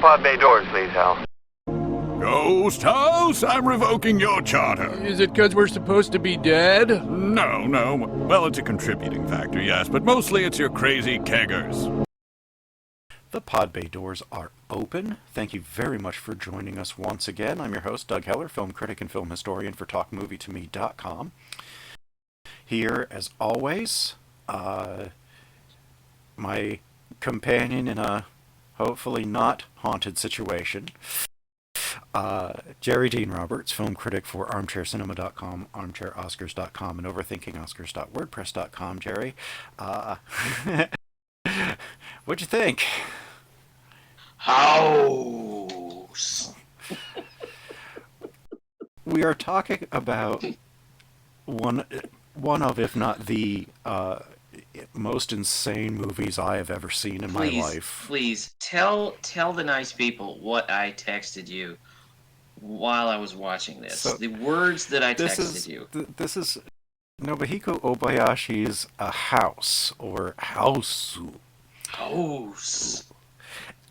pod bay doors, please, Hal. Ghost House, I'm revoking your charter. Is it because we're supposed to be dead? No. Well, it's a contributing factor, yes, but mostly it's your crazy keggers. The pod bay doors are open. Thank you very much for joining us once again. I'm your host, Doug Heller, film critic and film historian for TalkMovieToMe.com. Here, as always, my companion in a hopefully not haunted situation, Jerry Dean Roberts, film critic for ArmchairCinema.com, ArmchairOscars.com, and OverThinkingOscars.wordpress.com. Jerry, what'd you think? House. We are talking about one of, if not the most insane movies I have ever seen in my life. Please tell the nice people what I texted you while I was watching this. So, the words that I texted you. This is Nobuhiku Obayashi's A House, or Hausu. House.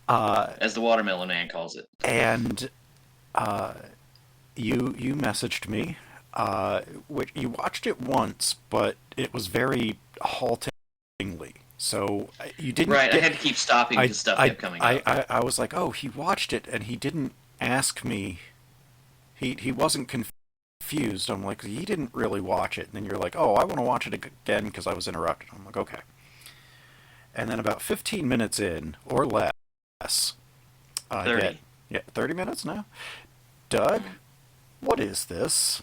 As the watermelon man calls it. And you messaged me. You watched it once, but it was very haltingly. So you didn't. Right, I had to keep stopping because stuff kept coming up. I was like, oh, he watched it, and he didn't ask me. He wasn't confused. I'm like, he didn't really watch it. And then you're like, oh, I want to watch it again because I was interrupted. I'm like, okay. And then about 15 minutes in, or less, 30. 30 minutes now? Doug, what is this?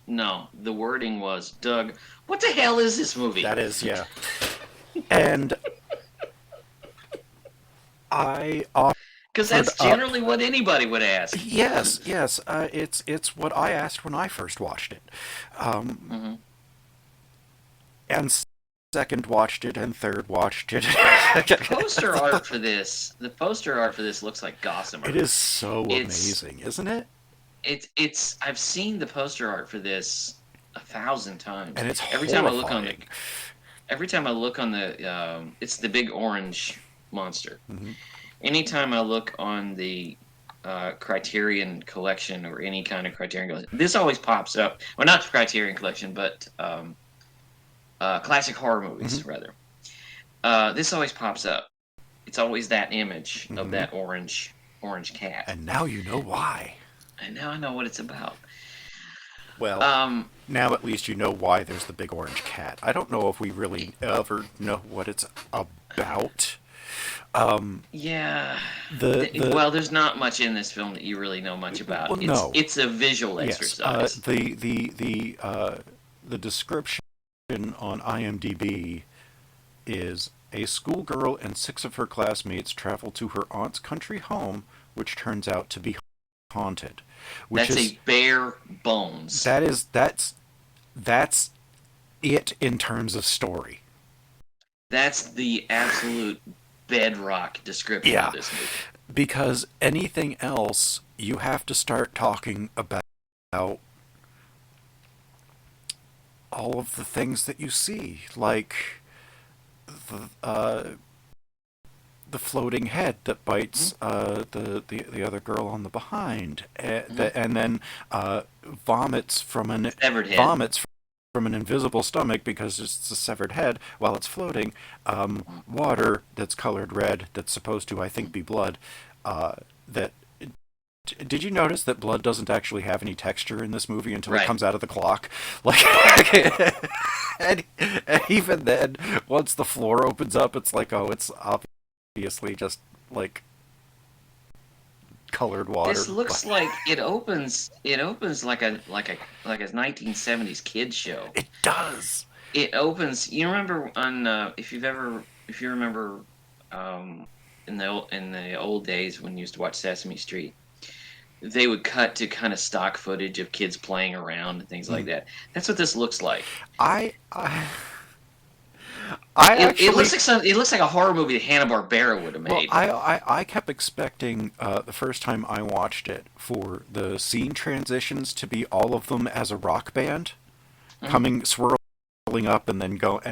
No, the wording was, Doug, what the hell is this movie? That is, yeah. And I offered because that's generally what anybody would ask. Yes. It's what I asked when I first watched it. And second watched it, and third watched it. The poster art for this looks like Gossamer. It is so amazing, isn't it? It's I've seen the poster art for this 1,000 times, and it's every time I look on the it's the big orange monster. Mm-hmm. Anytime I look on the Criterion collection or any kind of Criterion collection, this always pops up. Well, not the Criterion collection, but classic horror movies, rather. This always pops up. It's always that image of that orange cat. And now you know why. And now I know what it's about. Well, now at least you know why there's the big orange cat. I don't know if we really ever know what it's about. Yeah. Well, there's not much in this film that you really know much about. Well, no. It's a visual exercise. The description on IMDb is a schoolgirl and 6 of her classmates travel to her aunt's country home, which turns out to be haunted. That's a bare bones. That's it in terms of story. That's the absolute bedrock description of this movie. Because anything else, you have to start talking about all of the things that you see, like the floating head that bites the other girl on the behind, and then vomits from an invisible stomach because it's a severed head while it's floating. Water that's colored red that's supposed to, I think, be blood. Did you notice that blood doesn't actually have any texture in this movie until it comes out of the clock? Like, and even then, once the floor opens up, it's like, oh, it's obviously just like colored water. This looks like it opens like a 1970s kids show. It does. It opens. You remember on if you remember in the old days when you used to watch Sesame Street, they would cut to kind of stock footage of kids playing around and things like that. That's what this looks like. It looks like a horror movie that Hanna-Barbera would have made. Well, I kept expecting the first time I watched it for the scene transitions to be all of them as a rock band coming swirling traveling up and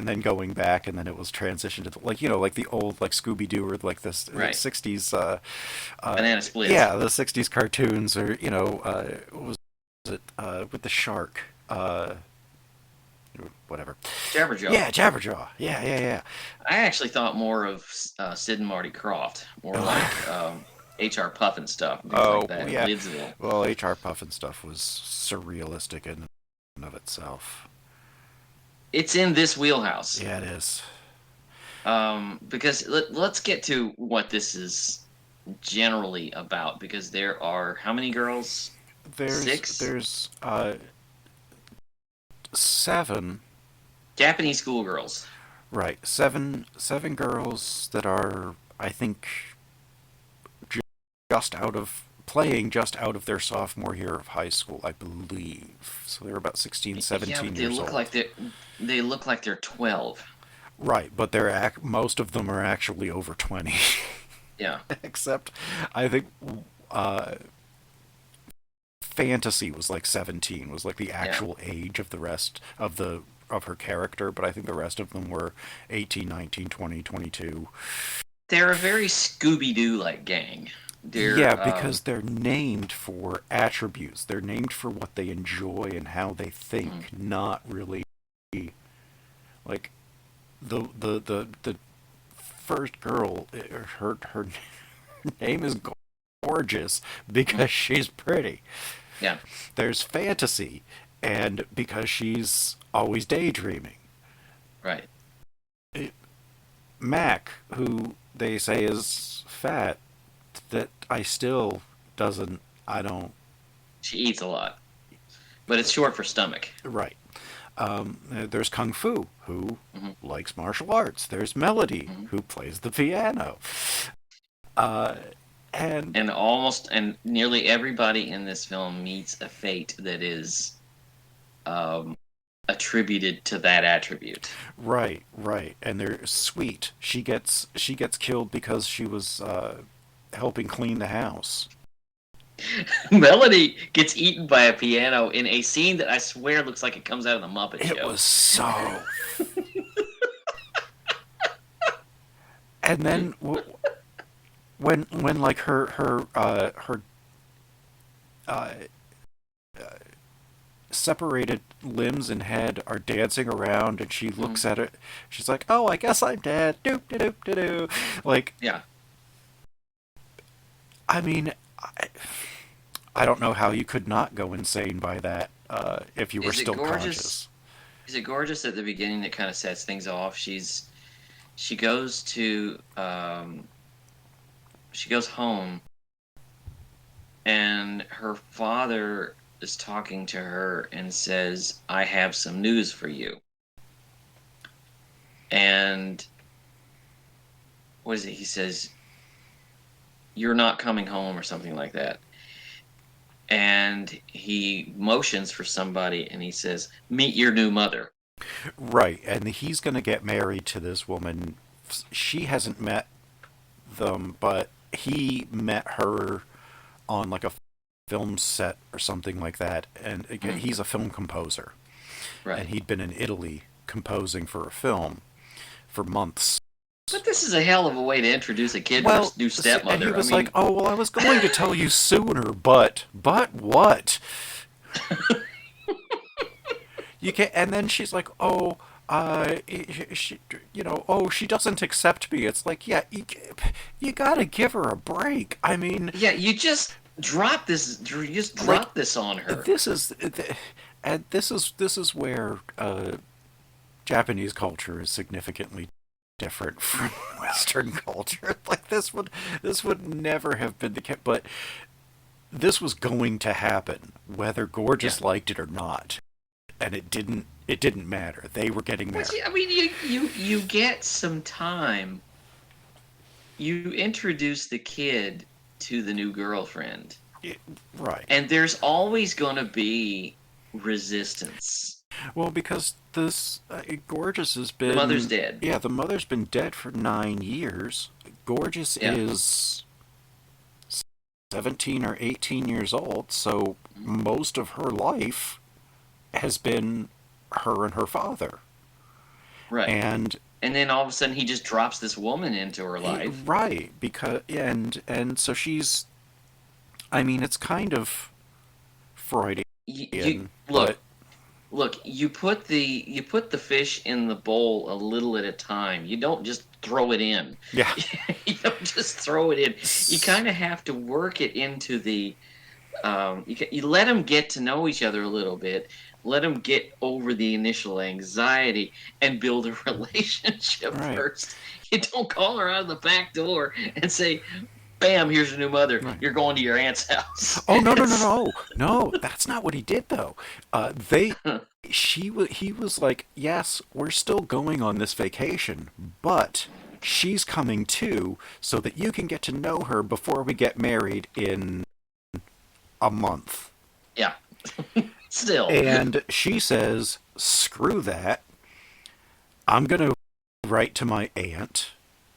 then going back, and then it was transitioned to like the old like Scooby Doo or like this Right. 60s Banana splits. yeah, the 60s cartoons, or what was it with the shark, whatever. Jabberjaw. Yeah, Jabberjaw. Yeah. I actually thought more of Sid and Marty Krofft, more like H.R. Puffin stuff, things like that. Yeah. Lidsville. Well, H.R. Puffin stuff was surrealistic in and of itself. It's in this wheelhouse. Yeah, it is. Because let's get to what this is generally about. Because there are how many girls? Six? There's 7. Japanese schoolgirls. Right, seven girls that are, I think, just out of their sophomore year of high school, I believe. So they're about 16, 17 years old. They look like they're 12. Right, but most of them are actually over 20. Yeah. Except, I think, Fantasy was like 17, was like the actual age of the rest of her character, but I think the rest of them were 18, 19, 20, 22. They're a very Scooby-Doo-like gang. Because they're named for attributes. They're named for what they enjoy and how they think, not really like the first girl. Her name is Gorgeous because she's pretty. Yeah. There's Fantasy, and because she's always daydreaming. Right. Mac, who they say is fat, that I don't. She eats a lot, but it's short for stomach. Right. There's Kung Fu, who likes martial arts. There's Melody, who plays the piano. And nearly everybody in this film meets a fate that is attributed to that attribute. Right. And they're sweet. She gets killed because she was helping clean the house. Melody gets eaten by a piano in a scene that I swear looks like it comes out of the Muppet Show. It was so. And then when like her separated limbs and head are dancing around, and she looks at it, she's like, "Oh, I guess I'm dead." Doop doop doop doop. Like, yeah. I mean, I don't know how you could not go insane by that if you were still conscious. Is it gorgeous at the beginning that kind of sets things off? She goes home, and her father is talking to her and says, "I have some news for you." And what is it? He says, "You're not coming home," or something like that. And he motions for somebody, and he says, "Meet your new mother." Right, and he's going to get married to this woman. She hasn't met them, but he met her on like a film set or something like that. And again, he's a film composer. Right. And he'd been in Italy composing for a film for months. But this is a hell of a way to introduce a kid to her new stepmother. And he was like, "Oh, well, I was going to tell you sooner, but what?" You can't. And then she's like, "Oh, she doesn't accept me." It's like, yeah, you gotta give her a break. I mean, yeah, you just drop this. Just drop this on her. This is where Japanese culture is significantly different from Western culture. Like this would never have been the case, but this was going to happen whether Gorgeous liked it or not, and it didn't matter. They were getting married. I mean, you get some time. You introduce the kid to the new girlfriend, right? And there's always going to be resistance. Well, because this Gorgeous has been... The mother's dead. Yeah, the mother's been dead for 9 years. Gorgeous is 17 or 18 years old, so most of her life has been her and her father. Right. And And then all of a sudden he just drops this woman into her life. right, because and so she's, I mean, it's kind of Freudian, You but look, you put the fish in the bowl a little at a time. You don't just throw it in. yeah. You don't just throw it in. You kind of have to work it into the. You let them get to know each other a little bit. Let them get over the initial anxiety and build a relationship Right. first. You don't call her out of the back door and say, "Bam, here's your new mother. Right. You're going to your aunt's house." Oh no! That's not what he did though. He was like, yes, we're still going on this vacation, but she's coming too, so that you can get to know her before we get married in a month. Yeah. Still. And she says, screw that. I'm gonna write to my aunt,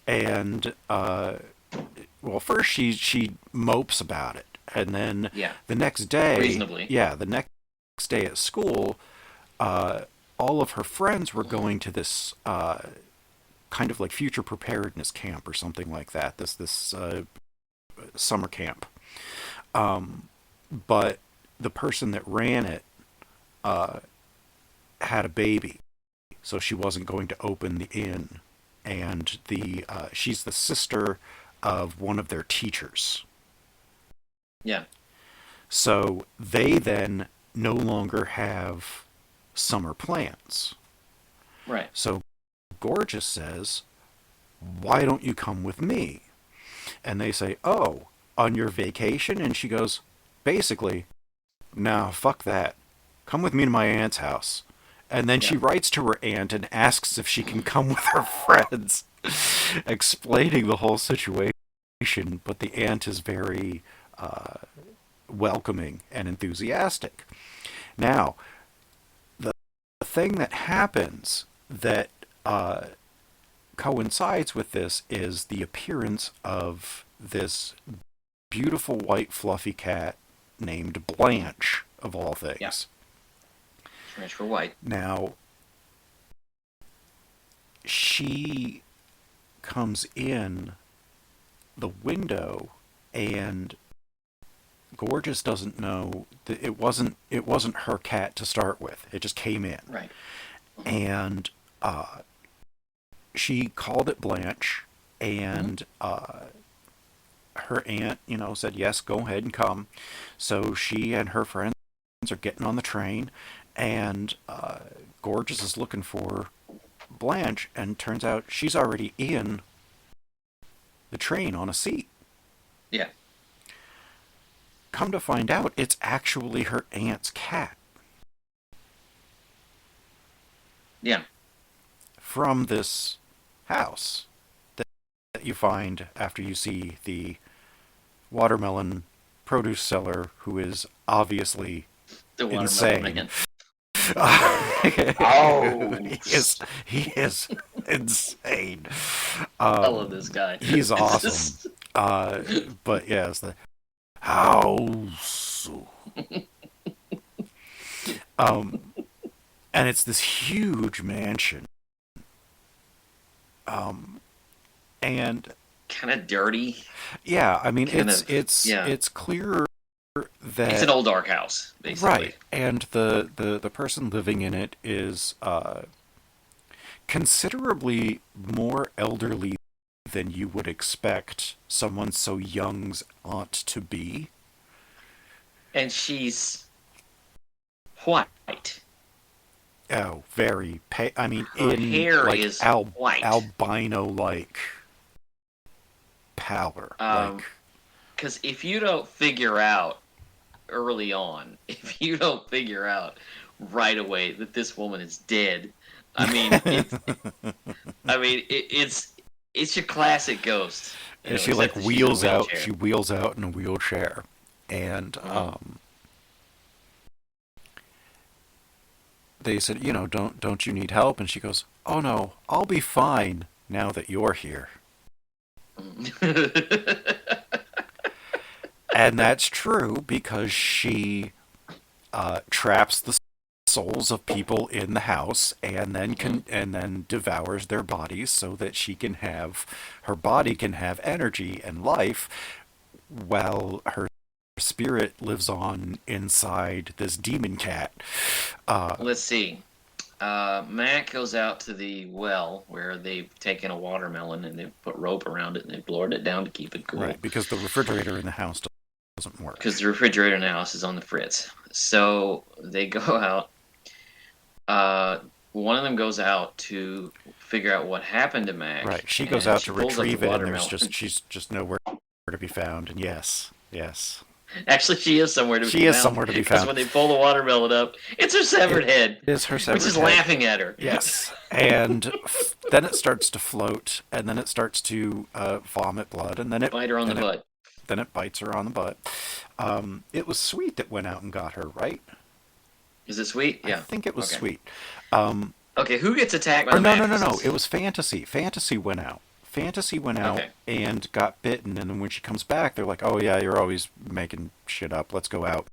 and well, first she mopes about it, and then Yeah. the next day, Reasonably. yeah, the next day at school, all of her friends were going to this kind of like future preparedness camp or something like that. This summer camp, but the person that ran it had a baby, so she wasn't going to open the inn, and she's the sister of one of their teachers. Yeah. So they then no longer have summer plans. Right. So Gorgeous says, why don't you come with me? And they say, oh, on your vacation? And she goes, basically, no, fuck that. Come with me to my aunt's house. And then she writes to her aunt and asks if she can come with her friends, explaining the whole situation. But the aunt is very welcoming and enthusiastic. Now, the thing that happens that coincides with this is the appearance of this beautiful white fluffy cat named Blanche, of all things. Yeah. French for white. Now, she comes in the window, and Gorgeous doesn't know that it wasn't her cat to start with. It just came in. Right. And she called it Blanche, and her aunt, said, yes, go ahead and come. So she and her friends are getting on the train, and Gorgeous is looking for Blanche, and turns out she's already in the train on a seat. Yeah. Come to find out, it's actually her aunt's cat. Yeah. From this house that you find after you see the watermelon produce seller, who is obviously The watermelon insane. man. Oh, he is insane. I love this guy. He's awesome. But yes, the Hausu. And it's this huge mansion. And kind of dirty. yeah, I mean, Kind it's clear that it's an old dark house, basically. right, and the person living in it is considerably more elderly than you would expect someone so young's aunt to be. And she's white. Oh, very I mean, Her in hair like is white. albino-like pallor. Because if you don't figure out early on, if you don't figure out right away that this woman is dead, I mean, it's your classic Ghost. And she like wheels out. She wheels out in a wheelchair, and they said, don't you need help? And she goes, oh no, I'll be fine now that you're here. And that's true, because she traps the souls of people in the house, and then devours their bodies so that her body can have energy and life, while her spirit lives on inside this demon cat. Let's see. Mac goes out to the well where they've taken a watermelon and they've put rope around it and they've lowered it down to keep it cool. Right, because the refrigerator in the house doesn't work. Because the refrigerator in the house is on the fritz. So they go out. One of them goes out to figure out what happened to Mac. Right, she goes out to retrieve it, and she's just nowhere to be found. And yes. Actually, she is somewhere to be found. She is somewhere to be found. Because when they pull the watermelon up, it's her severed head. It is her severed head. Which is laughing at her. Yes. And then it starts to float, and then it starts to vomit blood, and then it bite her on the butt. Then it bites her on the butt. It was Sweet that went out and got her, right? Is it Sweet? Yeah. I think it was okay. Sweet. Okay, who gets attacked by the No. It was Fantasy. Fantasy went out. Okay. And got bitten, and then when she comes back, they're like, "Oh yeah, you're always making shit up. Let's go out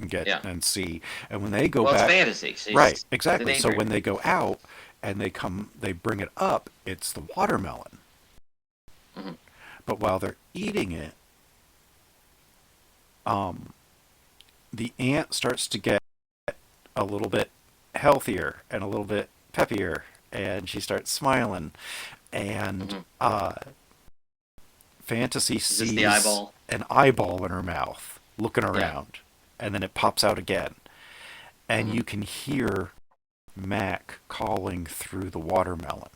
and and see." And when they go back, it's Fantasy. So right? Exactly. So when they go out and they bring it up, it's the watermelon. Mm-hmm. But while they're eating it, the ant starts to get a little bit healthier and a little bit peppier, and she starts smiling. And Fantasy sees an eyeball in her mouth, looking around, and then it pops out again. And you can hear Mac calling through the watermelon.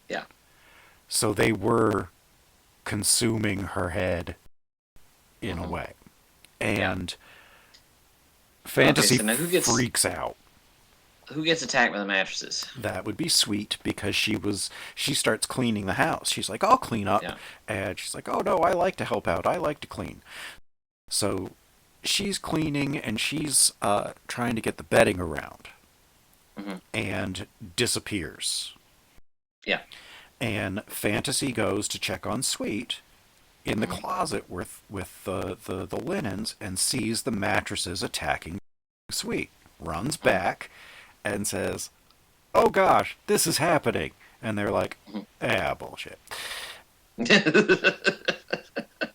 Yeah. So they were consuming her head in a way. And Fantasy freaks out. Who gets attacked by the mattresses? That would be Sweet, because she starts cleaning the house. She's like, "I'll clean up." Yeah. And she's like, "Oh no, I like to help out. I like to clean." So she's cleaning, and she's trying to get the bedding around. And disappears. Yeah. And Fantasy goes to check on Sweet in the closet with the linens, and sees the mattresses attacking Sweet. Runs back and says, "Oh gosh, this is happening." And they're like, bullshit.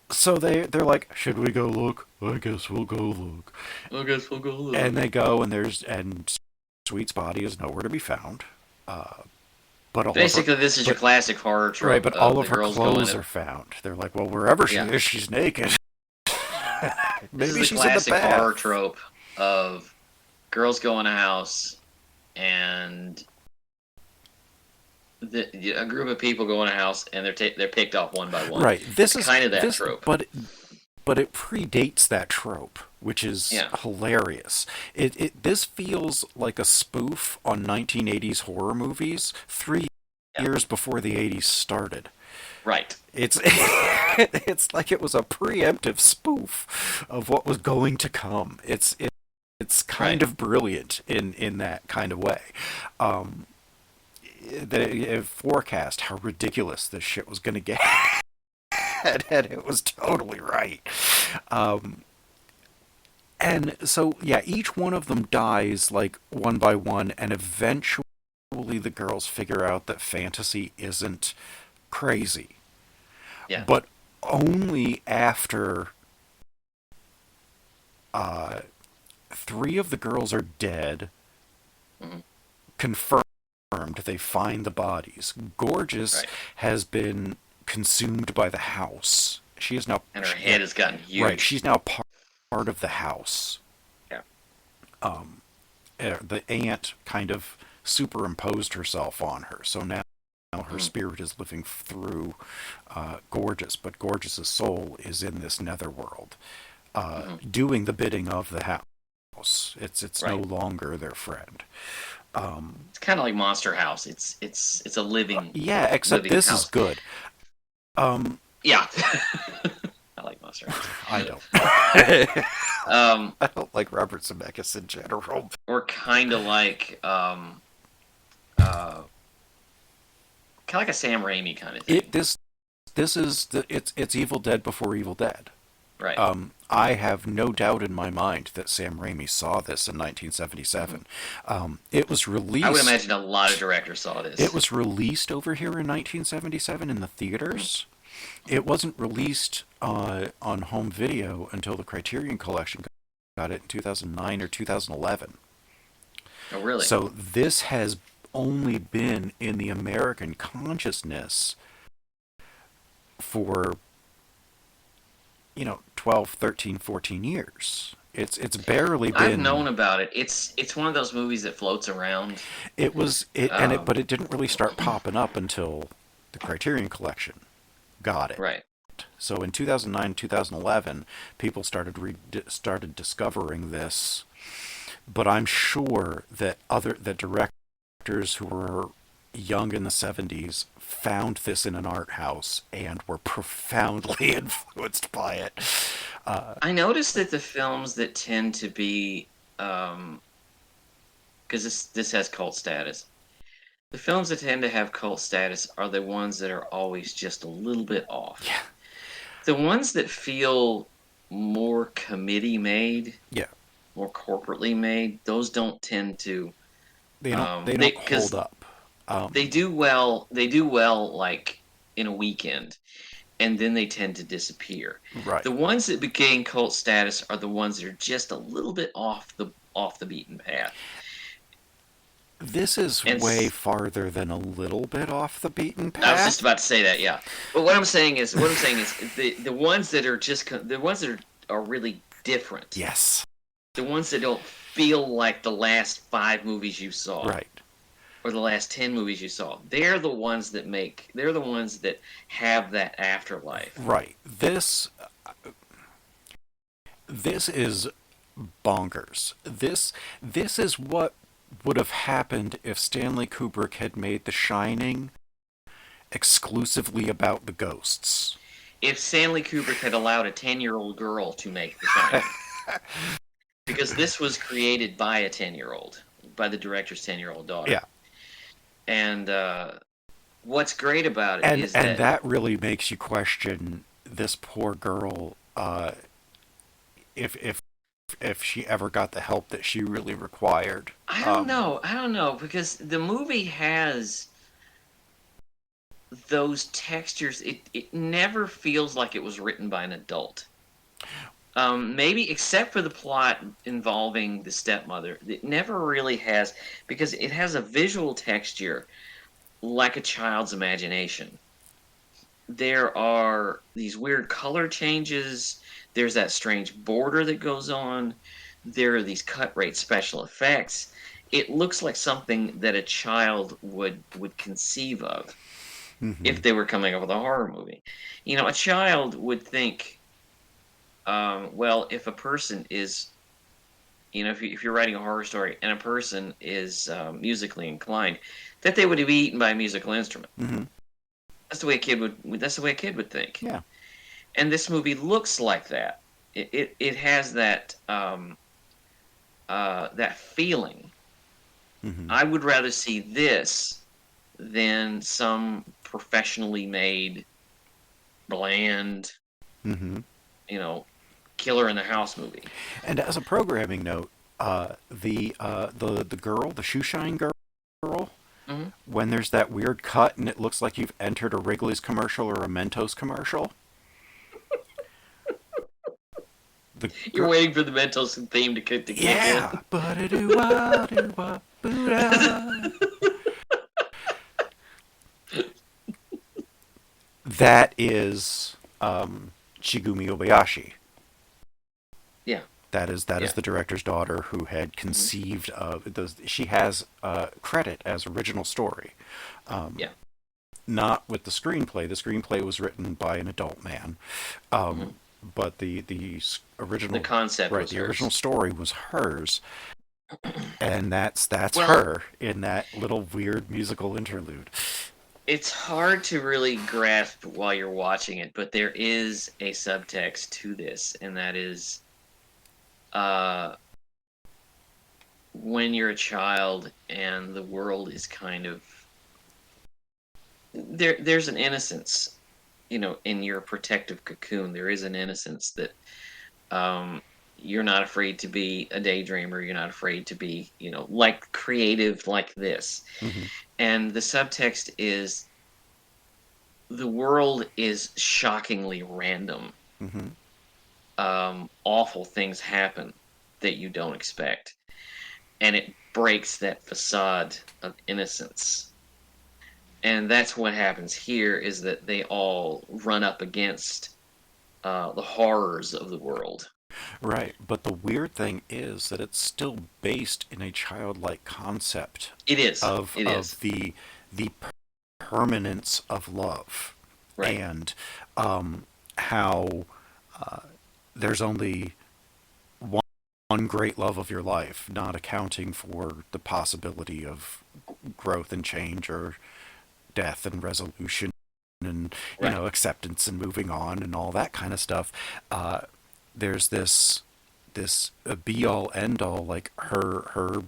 So they're like, "Should we go look? I guess we'll go look." And they go, and Sweet's body is nowhere to be found. But basically, this is your classic horror trope. Right, but all of her clothes are found. They're like, "Well, wherever she is, she's naked." Maybe she's in the bath. This is the classic horror trope of girls go in a house, and a group of people go in a house, and they're picked off one by one. Right. This is kind of that trope. But it predates that trope, which is hilarious. This feels like a spoof on 1980s horror movies 3 years before the 80s started. Right. It's like it was a preemptive spoof of what was going to come. It's kind of brilliant in that kind of way. It forecast how ridiculous this shit was going to get. And it was totally right. And so, each one of them dies like one by one, and eventually the girls figure out that Fantasy isn't crazy. Yeah. But only after 3 of the girls are dead, confirmed. They find the bodies. Gorgeous has been consumed by the house. She is now, and her head has gotten huge. Right, she's now part of the house. Yeah. The ant kind of superimposed herself on her, so now her spirit is living through Gorgeous, but Gorgeous's soul is in this netherworld, doing the bidding of the house. It's no longer their friend. It's kind of like Monster House. It's a living. Except this house is good. Yeah. I like Monster House. I don't. I don't like Robert Zemeckis in general. Or kind of like a Sam Raimi kind of thing. This is it's Evil Dead before Evil Dead. Right. I have no doubt in my mind that Sam Raimi saw this in 1977. It was I would released. imagine a lot of directors saw It this. was released over here in 1977 in the theaters. It wasn't released on home video until the Criterion Collection got it in 2009 or 2011. Oh, really? So this has only been in the American consciousness for 12, 13, 14 years. It's barely I've been. known about it. It's one of those movies that floats around. It was it and it Um, but it didn't really start popping up until the Criterion Collection got it. right. So in 2009, 2011, people started discovering this, but I'm sure that the directors who were young in the 70s found this in an art house and were profoundly influenced by it. I noticed that the films that tend to be, because this has cult status. The films that tend to have cult status are the ones that are always just a little bit off. Yeah. The ones that feel more committee made, Yeah. more corporately made, those don't tend to. They don't 'Cause hold up. they do well. They do well, like in a weekend, and then they tend to disappear. Right. The ones that gain cult status are the ones that are just a little bit off the beaten path. This is And way farther than a little bit off the beaten I was just path. about to say that, yeah. But what I'm saying is the ones that are the ones that are really different. Yes. The ones that don't feel like the last 5 movies you saw, Right. or the last 10 movies you saw. They're the ones that have that afterlife. Right. This is bonkers. This is what would have happened if Stanley Kubrick had made The Shining exclusively about the ghosts. If Stanley Kubrick had allowed a 10-year-old girl to make The Shining, because this was created by a 10-year-old, by the director's 10-year-old daughter. Yeah. And what's great about it And is and that really makes you question this poor girl, if she ever got the help that she really required. I don't know. I don't know, because the movie has those textures. It never feels like it was written by an adult. Maybe except for the plot involving the stepmother, it never really has, because it has a visual texture like a child's imagination. There are these weird color changes. There's that strange border that goes on. There are these cut rate special effects. It looks like something that a child would conceive of if they were coming up with a horror movie. A child would think, well, if a person is, if you're writing a horror story and a person is musically inclined, that they would be eaten by a musical instrument. Mm-hmm. That's the way a kid would. That's the way a kid would think. Yeah. And this movie looks like that. It has that that feeling. Mm-hmm. I would rather see this than some professionally made, bland, Mm-hmm. killer in the house movie. And as a programming note, the girl, the shoeshine girl, Mm-hmm. when there's that weird cut and it looks like you've entered a Wrigley's commercial or a Mentos commercial. You're waiting for the Mentos theme to kick in. Yeah. That is Shigumi Obayashi. Yeah. That is the director's daughter who had conceived of those. She has credit as original story. Yeah. Not with the screenplay. The screenplay was written by an adult man. But the original, The concept right? was The hers. original story was hers, and that's Well- her in that little weird musical interlude. It's hard to really grasp while you're watching it, but there is a subtext to this, and that is, when you're a child and the world is kind of there's an innocence in your protective cocoon, there is an innocence that um, you're not afraid to be a daydreamer. You're not afraid to be, like creative like this. Hmm. And the subtext is the world is shockingly random. Hmm. Awful things happen that you don't expect, and it breaks that facade of innocence. And that's what happens here is that they all run up against the horrors of the world. Right, but the weird thing is that it's still based in a childlike concept It is. of It is. the permanence of love, Right. and how there's only one great love of your life, not accounting for the possibility of growth and change or death and resolution and Right. acceptance and moving on and all that kind of stuff. There's this be all end all, like her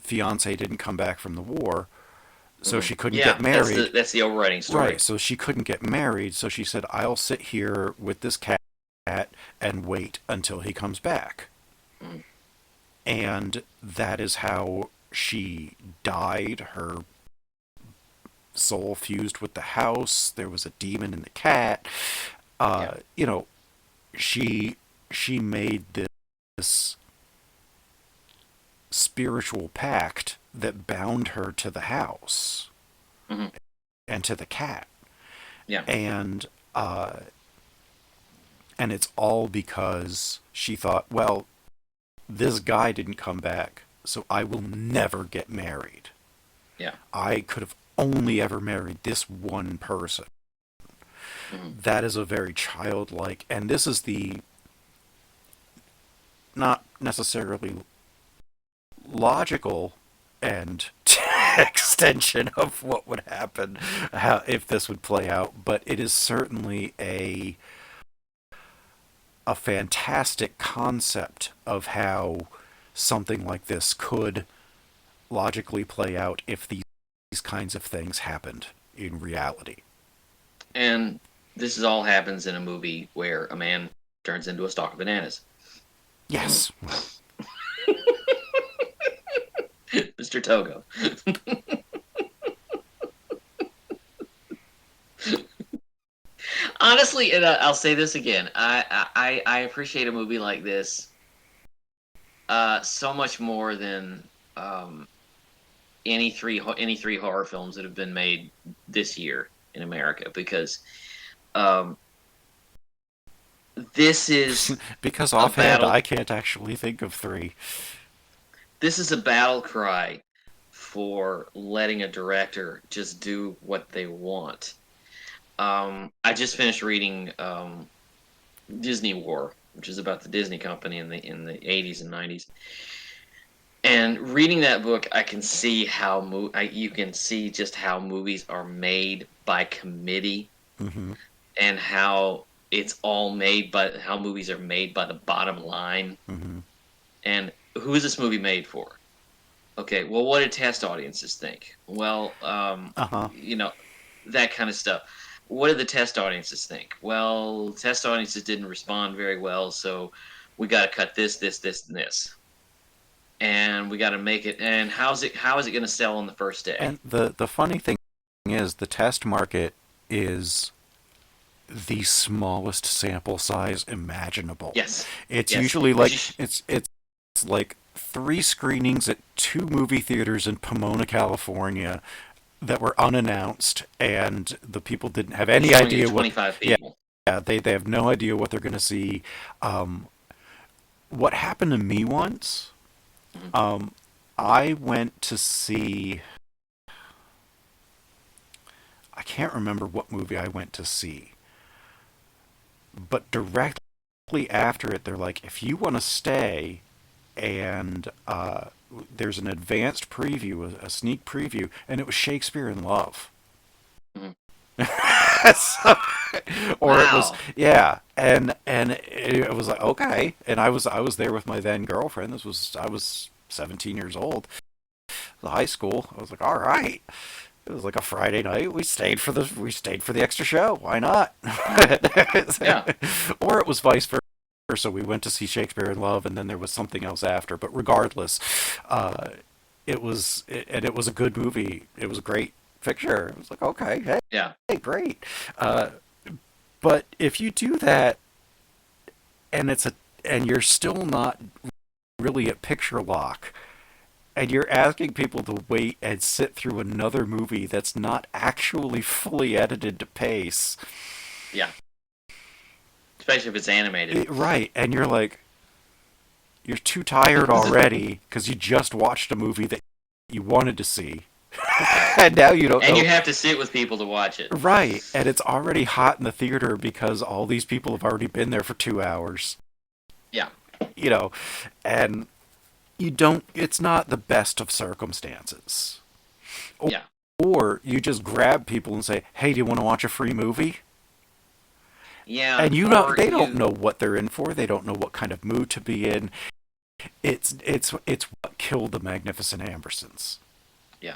fiance didn't come back from the war, so Mhm. she couldn't Yeah, get married. that's the overriding Right, story. so she couldn't get married, so she said, I'll sit here with this cat and wait until he comes back. Mm. And that is how she died. Her soul fused with the house. There was a demon in the cat. Yeah. You know, she made this spiritual pact that bound her to the house Hmm. and to the cat. Yeah. And and it's all because she thought, well, this guy didn't come back, so I will never get married. Yeah. I could have only ever married this one person. Hmm. That is a very childlike, and this is the not necessarily logical and extension of what would happen if this would play out, but it is certainly a fantastic concept of how something like this could logically play out if these kinds of things happened in reality. And this is all happens in a movie where a man turns into a stalk of bananas. Yes. Mr. Togo. Honestly, and I'll say this again. I appreciate a movie like this so much more than any three horror films that have been made this year in America, because um, this is Because a offhand, battle. I can't actually think of three. This is a battle cry for letting a director just do what they want. I just finished reading Disney War, which is about the Disney company in the 80s and 90s. And reading that book, I can see how you can see just how movies are made by committee, Mm-hmm. and how it's all made by how movies are made by the bottom line. Mm-hmm. And who is this movie made for? Okay, well, what did test audiences think? Well, Uh-huh. that kind of stuff. What did the test audiences think? Well, test audiences didn't respond very well, so we got to cut this, and this, and we got to make it. And how is it going to sell on the first day? And the funny thing is, the test market is the smallest sample size imaginable. Yes, It's yes. usually But like it's like 3 screenings at 2 movie theaters in Pomona, California, that were unannounced, and the people didn't have any showing it idea to what. 25 Yeah, people. they have no idea what they're going to see. Um, what happened to me once? Mhm. I went to see. I can't remember what movie I went to see, but directly after it, they're like, if you want to stay, and there's an advanced preview, a sneak preview, and it was Shakespeare in Love. Mhm. So, or it was, Wow. yeah, and it was like, okay, and I was there with my then girlfriend. I was 17 years old, high school. I was like, all right, It was like a Friday night. We stayed for the extra show. Why not? Yeah. Or it was vice versa. We went to see Shakespeare in Love, and then there was something else after. But regardless, it was a good movie. It was a great picture. It was like, okay, Yeah. hey, great. But if you do that, and you're still not really at picture lock, and you're asking people to wait and sit through another movie that's not actually fully edited to pace. Yeah. Especially if it's animated. Right, and you're like, you're too tired already because you just watched a movie that you wanted to see. And now you don't know. And you have to sit with people to watch it. Right, and it's already hot in the theater because all these people have already been there for 2 hours. Yeah. And it's not the best of circumstances. Yeah. Or you just grab people and say, hey, do you want to watch a free movie? Yeah. And they don't know what they're in for. They don't know what kind of mood to be in. It's what killed the Magnificent Ambersons. Yeah.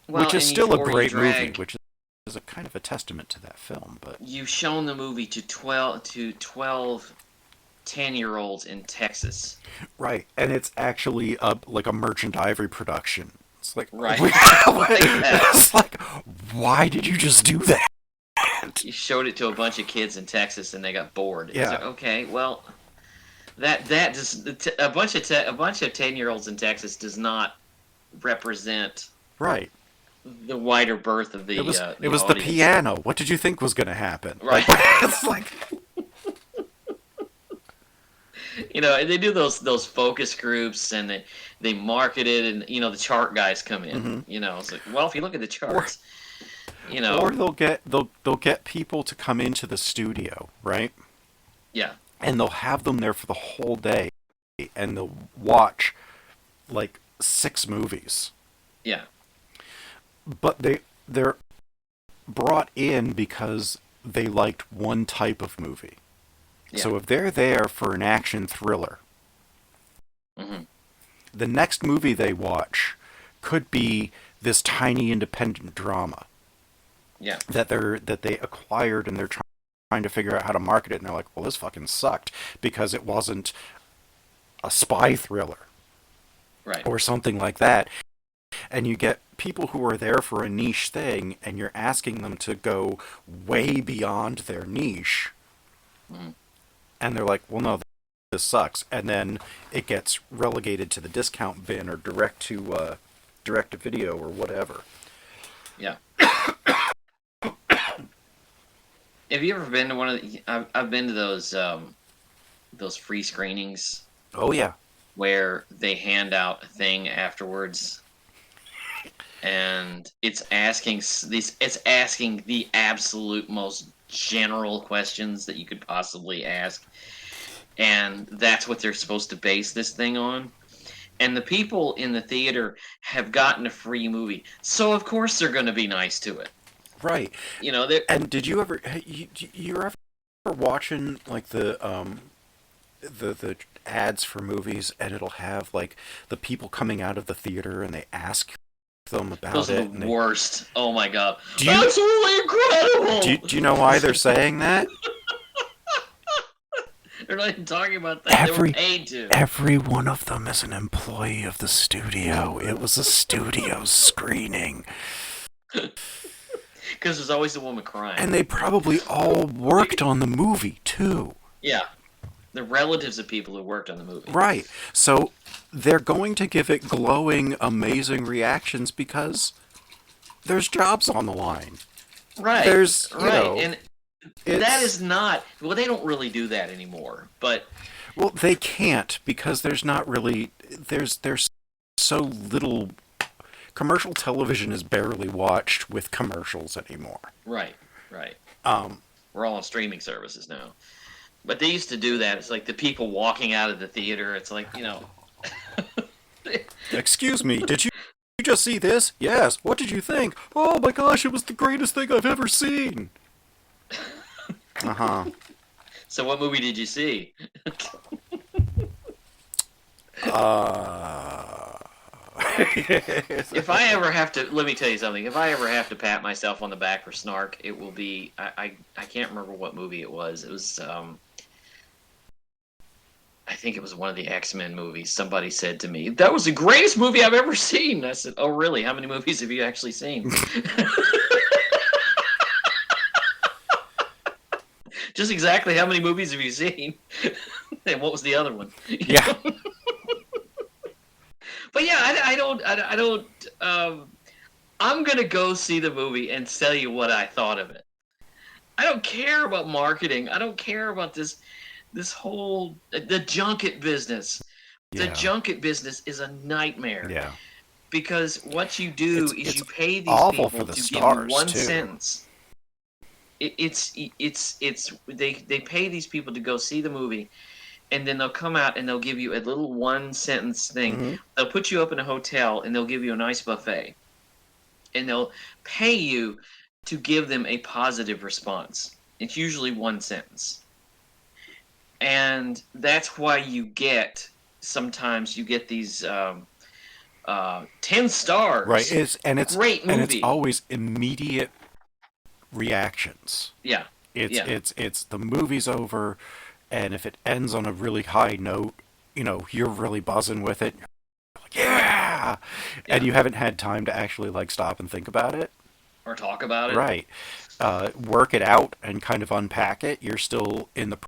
Well, which is still a great movie, which is a kind of a testament to that film. But you've shown the movie to 12 10-year-olds in Texas. Right, and it's actually like a Merchant Ivory production. It's like, right. It's like, why did you just do that? You showed it to a bunch of kids in Texas, and they got bored. Yeah. It's like, okay, well, that just a bunch of 10-year-olds in Texas does not represent right the wider berth of the. It was audience. the piano. What did you think was going to happen? Right. It's like. They do those focus groups, and they market it, and the chart guys come in. Mm-hmm. It's like, well, if you look at the charts, or they'll get people to come into the studio, right? Yeah. And they'll have them there for the whole day, and they'll watch like 6 movies. Yeah. But they're brought in because they liked one type of movie. Yeah. So if they're there for an action thriller, the next movie they watch could be this tiny independent drama. Yeah. That they acquired, and they're trying to figure out how to market it, and they're like, well, this fucking sucked because it wasn't a spy thriller. Right. Or something like that. And you get people who are there for a niche thing, and you're asking them to go way beyond their niche. And they're like, well, no, this sucks. And then it gets relegated to the discount bin or direct to video or whatever. Yeah. Have you ever been to one of the... I've been to those free screenings. Oh, yeah. Where they hand out a thing afterwards. And it's asking the absolute most general questions that you could possibly ask. And that's what they're supposed to base this thing on. And the people in the theater have gotten a free movie. So, of course, they're going to be nice to it. Right. And did you ever... You're ever watching, like, the ads for movies, and it'll have, like, the people coming out of the theater, and they ask them about Those it. Those are the worst. Oh, my God. That's really incredible! Do you know why they're saying that? They're not even talking about that. They were paid to. Every one of them is an employee of the studio. It was a studio screening. Because there's always a woman crying. And they probably all worked on the movie, too. Yeah. The relatives of people who worked on the movie. Right. So they're going to give it glowing, amazing reactions because there's jobs on the line. Right. There's, and that is not... Well, they don't really do that anymore, but... Well, they can't because there's not really... There's so little... Commercial television is barely watched with commercials anymore. Right. We're all on streaming services now. But they used to do that. It's like the people walking out of the theater. It's like, Excuse me, did you just see this? Yes. What did you think? Oh my gosh, it was the greatest thing I've ever seen. So what movie did you see? If I ever have to, let me tell you something. If I ever have to pat myself on the back for snark, it will be. I can't remember what movie it was. It was. I think it was one of the X-Men movies. Somebody said to me, "That was the greatest movie I've ever seen." I said, "Oh, really? How many movies have you actually seen?" Just exactly how many movies have you seen? And what was the other one? Yeah. But yeah, I don't. I'm gonna go see the movie and tell you what I thought of it. I don't care about marketing. I don't care about this whole the junket business. The Yeah. junket business is a nightmare. Yeah. Because what you do is It's you pay these awful people for the to stars, give you one too. sentence. They pay these people to go see the movie, and then they'll come out and they'll give you a little one sentence thing. Mm-hmm. They'll put you up in a hotel and they'll give you a nice buffet, and they'll pay you to give them a positive response. It's usually one sentence, and that's why sometimes you get these 10 stars. Right. It's great movie. and it's always immediate reactions. Yeah. It's the movie's over, and if it ends on a really high note, you're really buzzing with it. You're like, yeah! And you haven't had time to actually like stop and think about it. Or talk about it. Right. Work it out and kind of unpack it. You're still in the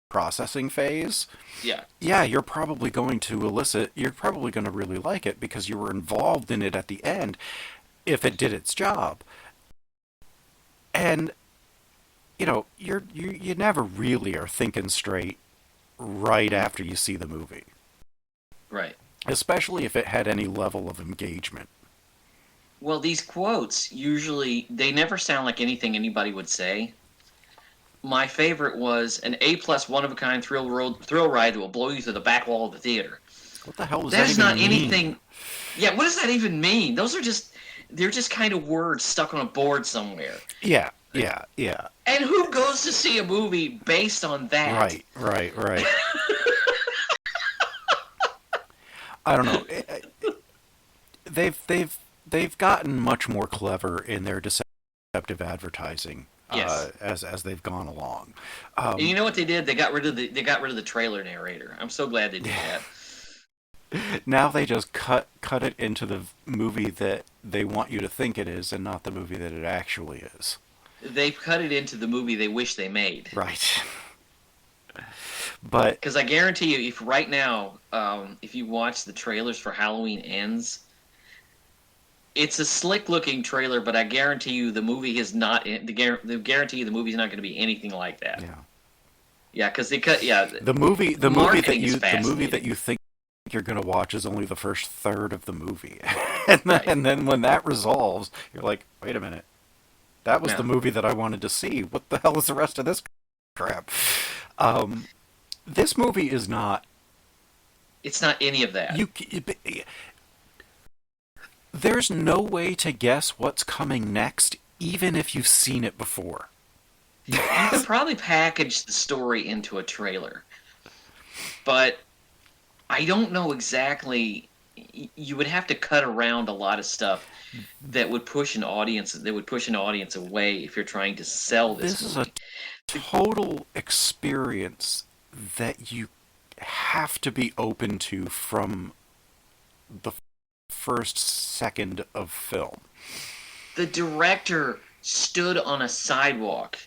processing phase. Yeah. Yeah, you're probably going to really like it because you were involved in it at the end if it did its job. And you never really are thinking straight right after you see the movie. Right. Especially if it had any level of engagement. Well, these quotes usually they never sound like anything anybody would say. My favorite was an A+ one of a kind thrill ride that will blow you through the back wall of the theater. What the hell does That that is even not mean? anything. Yeah, what does that even mean? They're just kind of words stuck on a board somewhere. Yeah. And who goes to see a movie based on that? Right. I don't know. They've gotten much more clever in their deceptive advertising. Yes. As they've gone along. And you know what they did? They got rid of the trailer narrator. I'm so glad they did that. Now they just cut it into the movie that they want you to think it is, and not the movie that it actually is. They've cut it into the movie they wish they made. Right. But because I guarantee you, if right now, if you watch the trailers for Halloween Ends, it's a slick-looking trailer, but I guarantee you the movie is not. Guarantee you the movie's not going to be anything like that. Yeah. Yeah, because they cut. Yeah. The movie that you think you're going to watch is only the first third of the movie, and then when that resolves, you're like, wait a minute, that was the movie that I wanted to see. What the hell is the rest of this crap? This movie is not. It's not any of that. There's no way to guess what's coming next, even if you've seen it before. You could probably package the story into a trailer, but I don't know exactly. You would have to cut around a lot of stuff that would push an audience. That would push an audience away if you're trying to sell this. This movie. is a total experience that you have to be open to from the first second of film. The director stood on a sidewalk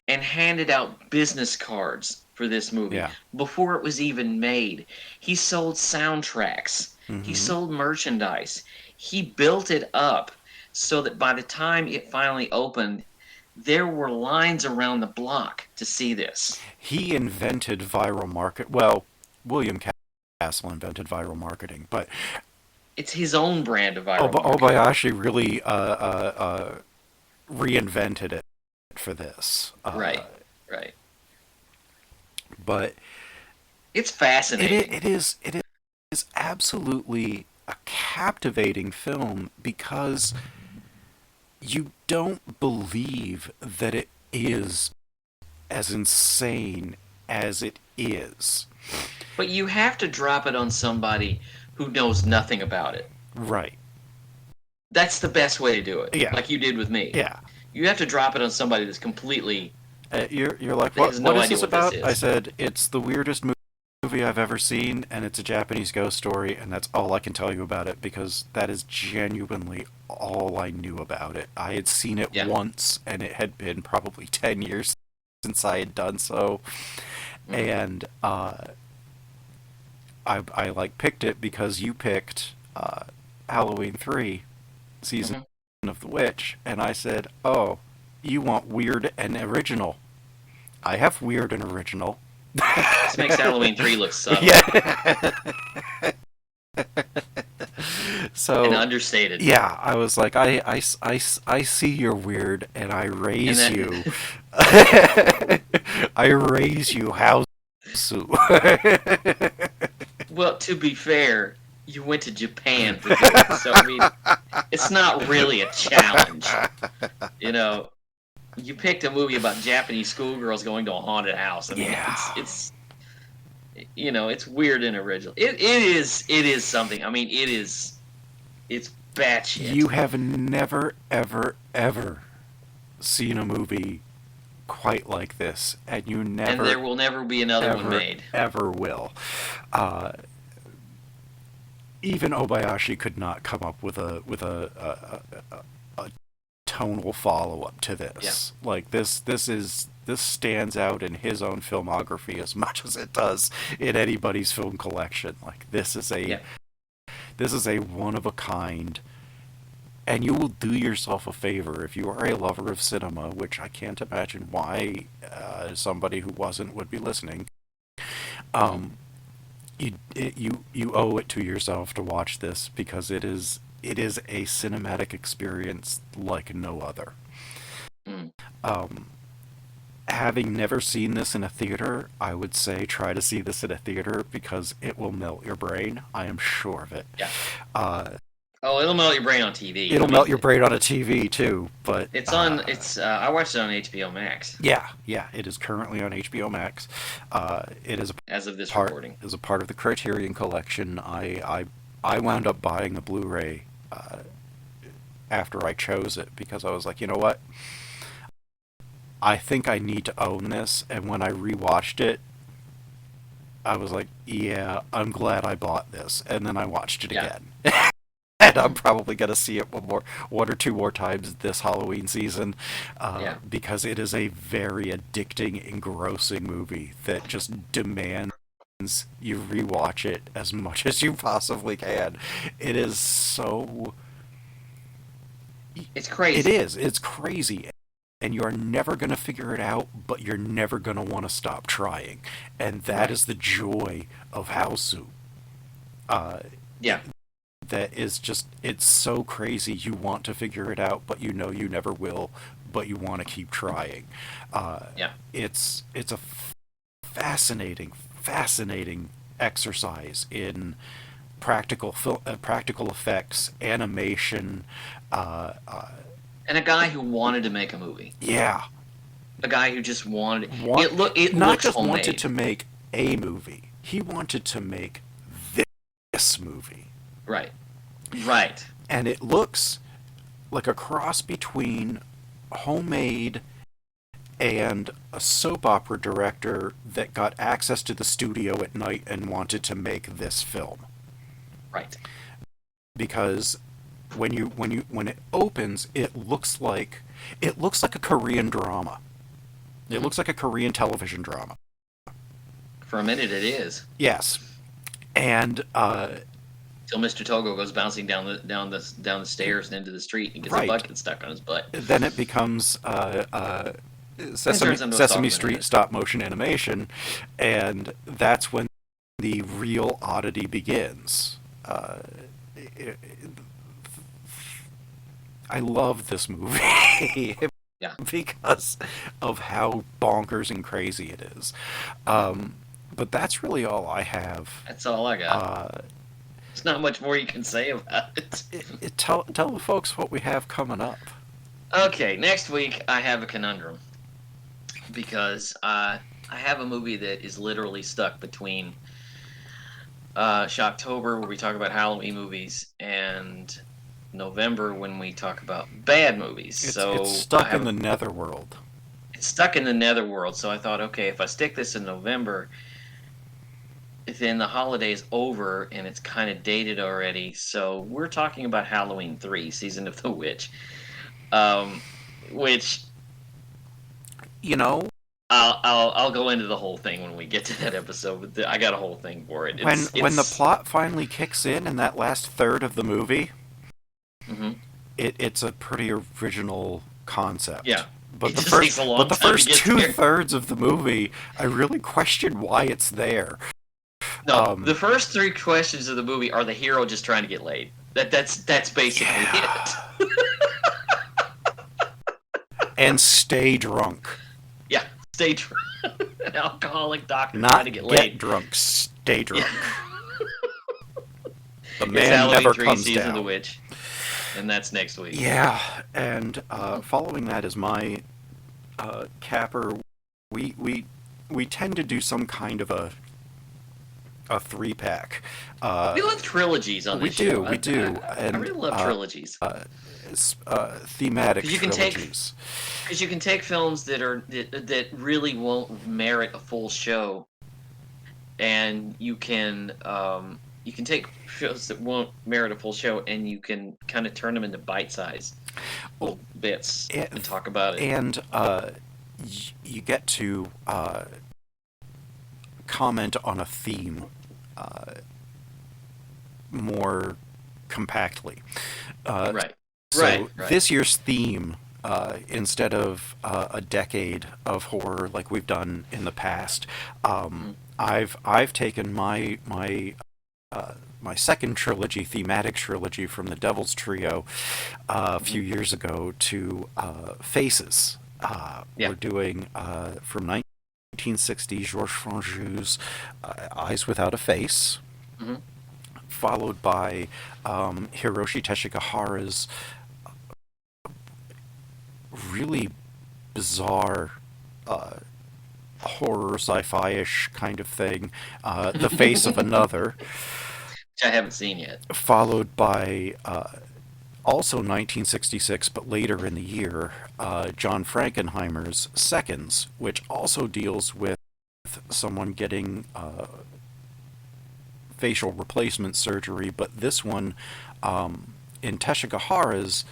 and handed out business cards for this movie before it was even made. He sold soundtracks. Mm-hmm. He sold merchandise. He built it up so that by the time it finally opened, there were lines around the block to see this. He invented viral market. Well, William Castle invented viral marketing, but it's his own brand of viral marketing. Obayashi really reinvented it for this. Right. But it's fascinating. It is absolutely a captivating film because you don't believe that it is as insane as it is. But you have to drop it on somebody who knows nothing about it. Right. That's the best way to do it. Yeah. Like you did with me. Yeah. You have to drop it on somebody that's completely. You're like, That what has no is idea this what this about? is. I said, it's the weirdest movie I've ever seen, and it's a Japanese ghost story, and that's all I can tell you about it, because that is genuinely all I knew about it. I had seen it Yeah. once, and it had been probably 10 years since I had done so, and I like picked it because you picked Halloween 3, Season of the Witch, and I said, oh, you want weird and original. I have weird and original. This makes Halloween 3 look subtle Yeah. So and understated. yeah, I was like, I see you're weird, and I raise And you. I raise you, Hausu. Well, to be fair, you went to Japan to do it, so I mean, it's not really a challenge. You know, you picked a movie about Japanese schoolgirls going to a haunted house. I mean, Yeah. it's you know, it's weird and original. It is something. I mean, it's batshit. You have never, ever, ever seen a movie quite like this, and you never, and there will never be another one made. Ever will. Even Obayashi could not come up with a tonal follow up to this. Yeah. Like this stands out in his own filmography as much as it does in anybody's film collection. Like this is a one of a kind. And you will do yourself a favor if you are a lover of cinema, which I can't imagine why somebody who wasn't would be listening. You owe it to yourself to watch this, because it is a cinematic experience like no other. Having never seen this in a theater, I would say try to see this in a theater, because it will melt your brain. I am sure of it. Yeah. Oh, it'll melt your brain on TV. It'll melt your brain on a TV too, but it's on. I watched it on HBO Max. Yeah, it is currently on HBO Max. It is as of this recording. As a part of the Criterion Collection, I wound up buying the Blu-ray after I chose it, because I was like, you know what? I think I need to own this, and when I rewatched it, I was like, yeah, I'm glad I bought this, and then I watched it again. And I'm probably going to see it one or two more times this Halloween season, because it is a very addicting, engrossing movie that just demands you rewatch it as much as you possibly can. It is so... It's crazy. It is. It's crazy. And you're never going to figure it out, but you're never going to want to stop trying. And that is the joy of Hausu. That is just, it's so crazy. You want to figure it out, but you know you never will, but you want to keep trying. It's a fascinating exercise in practical effects, animation, and a guy who wanted to make a movie. Yeah. A guy who just wanted it not just homemade. wanted to make a movie. He wanted to make this movie. Right. And it looks like a cross between homemade and a soap opera director that got access to the studio at night and wanted to make this film. Right. Because when it opens, it looks like a Korean drama. It looks like a Korean television drama. For a minute, it is. Yes. And till Mr. Togo goes bouncing down the stairs and into the street and gets a bucket stuck on his butt. Then it becomes Sesame Street stop motion animation, and that's when the real oddity begins. I love this movie. Because of how bonkers and crazy it is. But that's really all I have. That's all I got. There's not much more you can say about it. Tell the folks what we have coming up. Okay, next week I have a conundrum. Because I have a movie that is literally stuck between Shocktober, where we talk about Halloween movies, and November when we talk about bad movies. It's stuck in the netherworld. It's stuck in the netherworld. So I thought, okay, if I stick this in November, then the holiday's over and it's kind of dated already. So we're talking about Halloween 3, Season of the Witch, which You know, I'll go into the whole thing when we get to that episode. But I got a whole thing for it. when the plot finally kicks in that last third of the movie, mm-hmm. it's a pretty original concept. Yeah. But It the just takes first, a long but the time to first get 2/3 of the movie, I really question why it's there. No, the first 3 questions of the movie are the hero just trying to get laid. That's basically it. And stay drunk. Yeah, stay drunk. An alcoholic doctor Not trying to get laid. drunk, stay drunk. The It's man Halloween never 3, comes Season down. of the Witch, and that's next week. Yeah, and following that is my capper. We tend to do some kind of a 3-pack. We love trilogies on this show. We do. I really love trilogies. Thematic 'Cause you can trilogies. Because you can take films that really won't merit a full show, and you can take shows that won't merit a full show, and you can kind of turn them into bite-sized little bits and talk about it. And you get to comment on a theme more compactly. Right. So this year's theme, instead of a decade of horror like we've done in the past, I've taken my second trilogy, thematic trilogy from the Devil's Trio, a few years ago to Faces. We're doing from 1960 Georges Franju's Eyes Without a Face, followed by Hiroshi Teshigahara's really bizarre horror sci-fi-ish kind of thing, The Face of Another, which I haven't seen yet. followed by also 1966, but later in the year, John Frankenheimer's Seconds, which also deals with someone getting facial replacement surgery, but this one, in Teshigahara's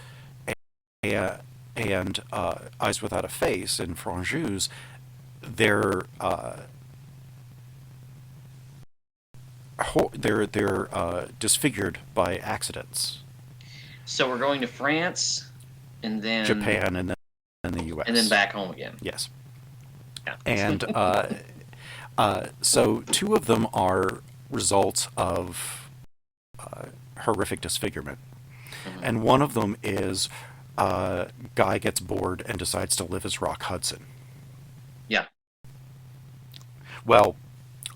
and Eyes Without a Face and Franju's, they're disfigured by accidents. So we're going to France, and then Japan, and then the U.S. and then back home again. Yes. Yeah. And so 2 of them are results of horrific disfigurement. And one of them is guy gets bored and decides to live as Rock Hudson. Yeah. Well,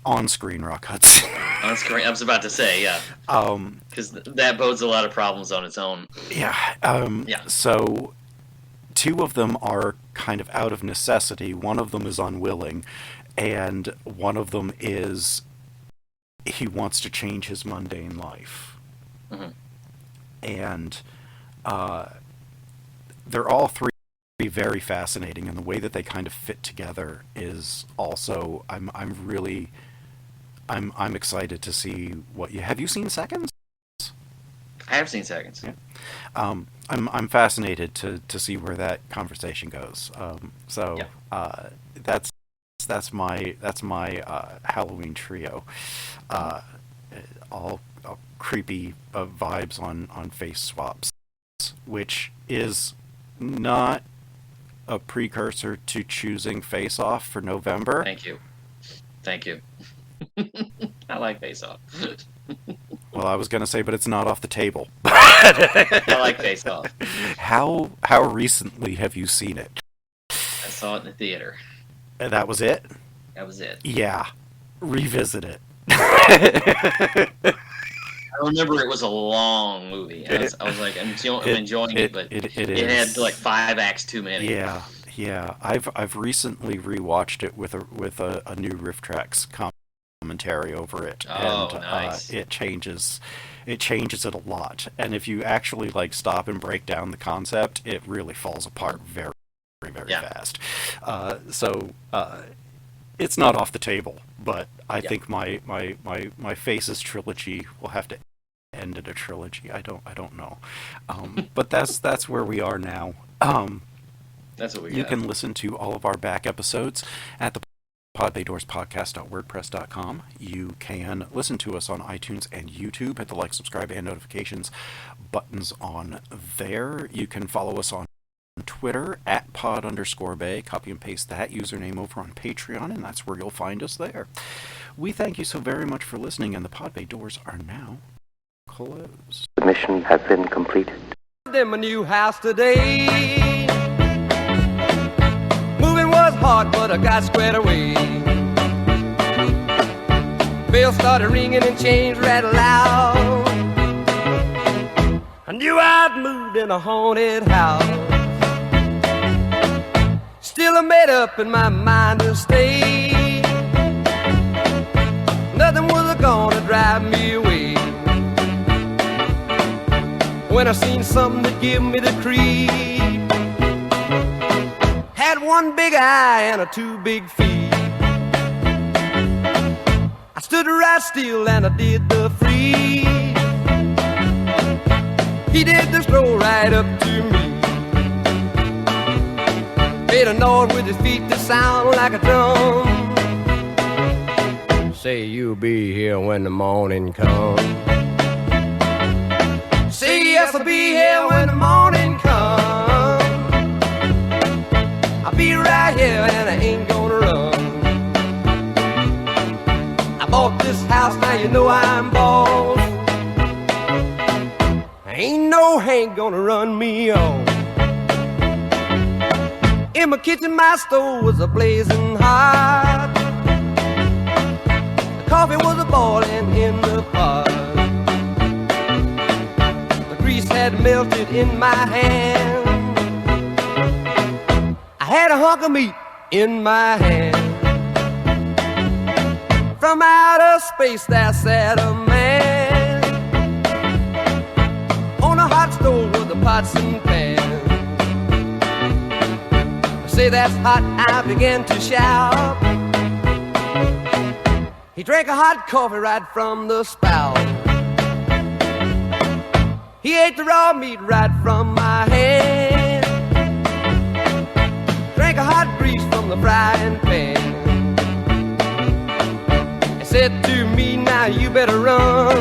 on-screen Rock Hudson. On screen, I was about to say, yeah. Because that bodes a lot of problems on its own. Yeah. Yeah. So 2 of them are kind of out of necessity. One of them is unwilling, and one of them is he wants to change his mundane life. And they're all 3 very fascinating, and the way that they kind of fit together is also I'm excited to see what you have. You seen Seconds? I have seen Seconds. Yeah. I'm fascinated to see where that conversation goes. That's my Halloween trio. All creepy vibes on face swaps, which is not a precursor to choosing Face Off for November. Thank you. I like Face Off. Well, I was going to say, but it's not off the table. I like Face Off. How recently have you seen it? I saw it in the theater. And that was it? That was it. Yeah. Revisit it. I remember it was a long movie. I was like, I'm enjoying it, but it had like 5 acts too many. Yeah. I've recently rewatched it with a new Riff Tracks commentary over it, Oh, and nice. it changes it a lot. And if you actually like stop and break down the concept, it really falls apart very, very Yeah. fast. So it's not off the table, but I Yeah. think my Faces trilogy will have to end in a trilogy. I don't know, but that's where we are now. That's what we You got. can listen to all of our back episodes at the podbaydorspodcast.wordpress.com. You can listen to us on iTunes and YouTube. Hit the like, subscribe, and notifications buttons on there. You can follow us on Twitter at pod_bay. Copy and paste that username over on Patreon, and that's where you'll find us there. We thank you so very much for listening, and the Podbay doors are now closed. The mission has been completed. In my new house today. Moving was hard, but I got squared away. Bells started ringing and chains rattled loud. I knew I'd moved in a haunted house. Still I made up in my mind to stay. Nothing was gonna drive me away. When I seen something that give me the creep, had one big eye and a two big feet. I stood right still and I did the freeze. He did the stroll right up to me, made a noise with his feet that sound like a drum. Say you'll be here when the morning comes. Say yes, I'll be here when the morning comes. I'll be right here and I ain't gonna run. I bought this house, now you know I'm boss. Ain't no Hank gonna run me off. In my kitchen, my stove was a-blazing hot. The coffee was a-boiling in the pot. Had melted in my hand. I had a hunk of meat in my hand. From outer space there sat a man on a hot stove with the pots and pans. I say that's hot, I began to shout. He drank a hot coffee right from the spout. He ate the raw meat right from my hand. Drank a hot grease from the frying pan. He said to me, now you better run.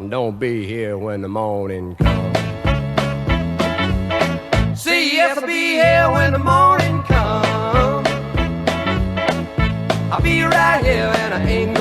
Don't be here when the morning comes. Say yes, I'll be here when the morning comes. I'll be right here and I ain't